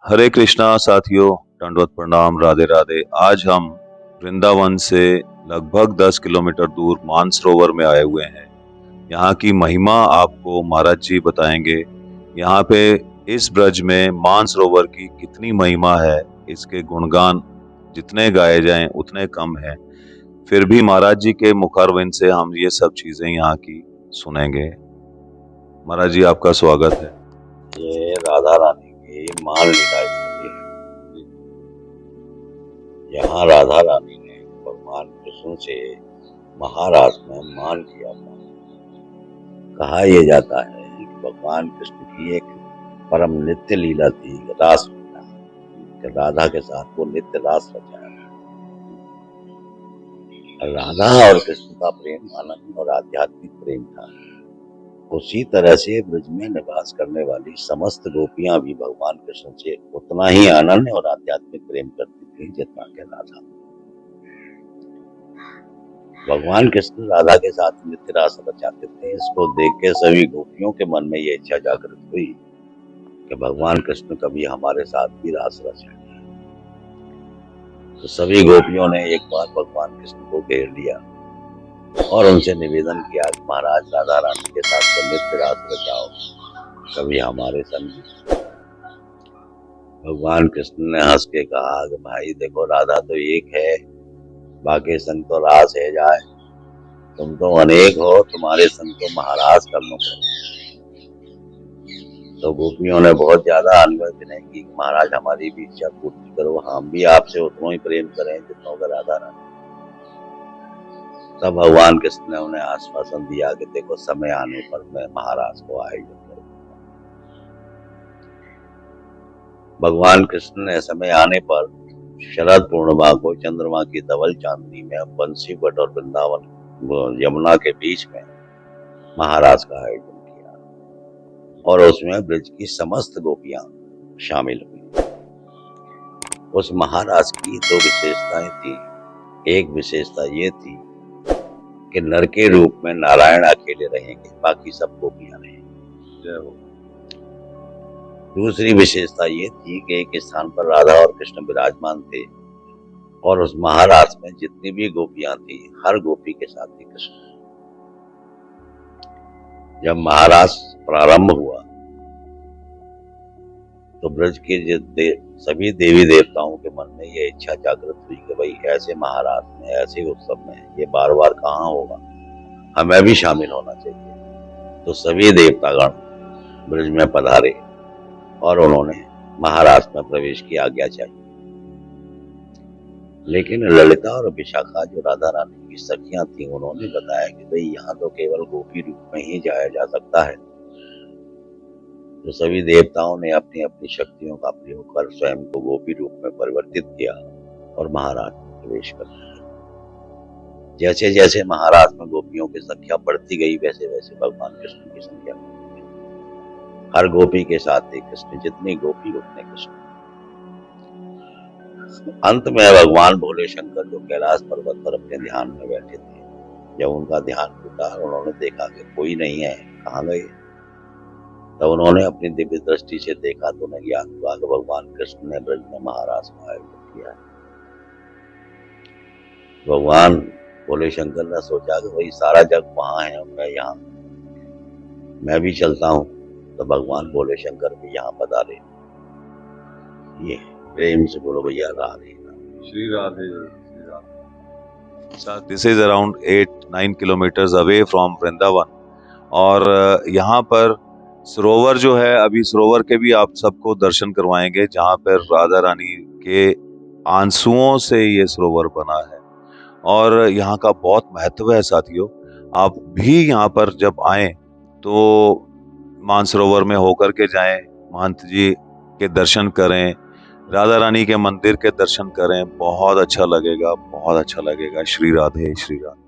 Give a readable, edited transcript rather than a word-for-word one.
हरे कृष्णा साथियों, दंडवत प्रणाम, राधे राधे। आज हम वृंदावन से लगभग 10 किलोमीटर दूर मानसरोवर में आए हुए हैं। यहाँ की महिमा आपको महाराज जी बताएंगे। यहाँ पे इस ब्रज में मानसरोवर की कितनी महिमा है, इसके गुणगान जितने गाए जाएं उतने कम हैं। फिर भी महाराज जी के मुखारविंद से हम ये सब चीजें यहाँ की सुनेंगे। महाराज जी, आपका स्वागत है। ये राधा रानी की मान लीला स्थली है। यहाँ राधा रानी ने भगवान कृष्ण से महाराष्ट्र में मान किया था। कहा यह जाता है कि भगवान कृष्ण की एक परम नित्य लीला थी, रास लीला, कि राधा के साथ वो नित्य रास रचाया। राधा और कृष्ण का प्रेम आनंद और आध्यात्मिक प्रेम था। उसी तरह से ब्रज में निवास करने वाली समस्त गोपियां भी भगवान कृष्ण से उतना ही आनंद और आध्यात्मिक प्रेम करती थी जितना कि राधा। भगवान कृष्ण राधा के साथ नित्य रास रचाते थे। इसको देख के सभी गोपियों के मन में ये इच्छा जागृत हुई कि भगवान कृष्ण कभी हमारे साथ भी रास रचाए। तो सभी गोपियों ने एक बार भगवान कृष्ण को घेर लिया और उनसे निवेदन किया कि महाराज, राधा रानी के साथ तो नित्य रास रचाओ, कभी हमारे संग। भगवान कृष्ण ने हंस के कहा कि भाई देखो, राधा तो एक है, बाकी संग तो रास है जाए। तुम तो अनेक हो, तुम्हारे संग तो महाराज करना पड़ेगा। तो गोपियों ने बहुत ज्यादा अनुरोध नहीं की, महाराज हमारी भी इच्छा पूर्ति करो, हम भी आपसे उतना ही प्रेम करें जितना का राधा रानी। तब भगवान कृष्ण ने उन्हें आश्वासन दिया कि देखो, समय आने पर मैं महाराज को आयोजन करूंगा। भगवान कृष्ण ने समय आने पर शरद पूर्णिमा को चंद्रमा की धवल चांदनी में बंसी वट और वृंदावन यमुना के बीच में महाराज का आयोजन किया और उसमें ब्रज की समस्त गोपियां शामिल हुई। उस महाराज की दो विशेषताएं थी। एक विशेषता ये थी कि नर के रूप में नारायण अकेले रहेंगे, बाकी सब गोपियां रहेंगी। दूसरी विशेषता ये थी कि एक स्थान पर राधा और कृष्ण विराजमान थे और उस महाराज में जितनी भी गोपियां थी, हर गोपी के साथ ही कृष्ण। जब महाराज प्रारंभ हुआ तो ब्रज के सभी देवी देवताओं के मन में ये इच्छा जागृत हुई कि भाई, ऐसे महाराज में, ऐसे उत्सव में ये बार बार कहाँ होगा, हमें भी शामिल होना चाहिए। तो सभी देवतागण ब्रज में पधारे और उन्होंने महाराज में प्रवेश की आज्ञा चाहिए। लेकिन ललिता और विशाखा, जो राधा रानी की सखियां थी, उन्होंने बताया कि भाई, यहाँ तो केवल गोपी रूप में ही जाया जा सकता है। तो सभी देवताओं ने अपनी अपनी शक्तियों का प्रयोग कर स्वयं को गोपी रूप में परिवर्तित किया और महाराज में प्रवेश कर दिया। जैसे जैसे महाराज में गोपियों की संख्या बढ़ती गई, वैसे वैसे भगवान कृष्ण की संख्या बढ़ती गई। हर गोपी के साथ एक कृष्ण, जितनी गोपी उतने कृष्ण। अंत में भगवान भोले शंकर, जो कैलाश पर्वत पर अपने ध्यान में बैठे थे, जब उनका ध्यान टूटा, उन्होंने देखा कि कोई नहीं है, कहाँ गए। तब उन्होंने अपनी दिव्य दृष्टि से देखा तो उन्हें ज्ञान हुआ कि भगवान कृष्ण ने ब्रज में महाराज का आयोजन किया है। भगवान भोले शंकर ने सोचा कि भाई, सारा जग वहां है, मैं यहाँ, मैं भी चलता हूँ। तो भगवान भोले शंकर भी यहाँ पधारे। ये प्रेम से बोलो भैया, Radhe Shri Radhe, Shri Radhe. This is around 8-9 kilometres away from Vrindavan. और यहाँ पर सरोवर जो है, अभी सरोवर के भी आप सबको दर्शन करवाएंगे, जहाँ पर राधा रानी के आंसुओं से ये सरोवर बना है और यहाँ का बहुत महत्व है साथियों। आप भी यहाँ पर जब आए तो मानसरोवर में होकर के जाएं, महंत जी के दर्शन करें, राधा रानी के मंदिर के दर्शन करें, बहुत अच्छा लगेगा, बहुत अच्छा लगेगा। श्री राधे, श्री राधे।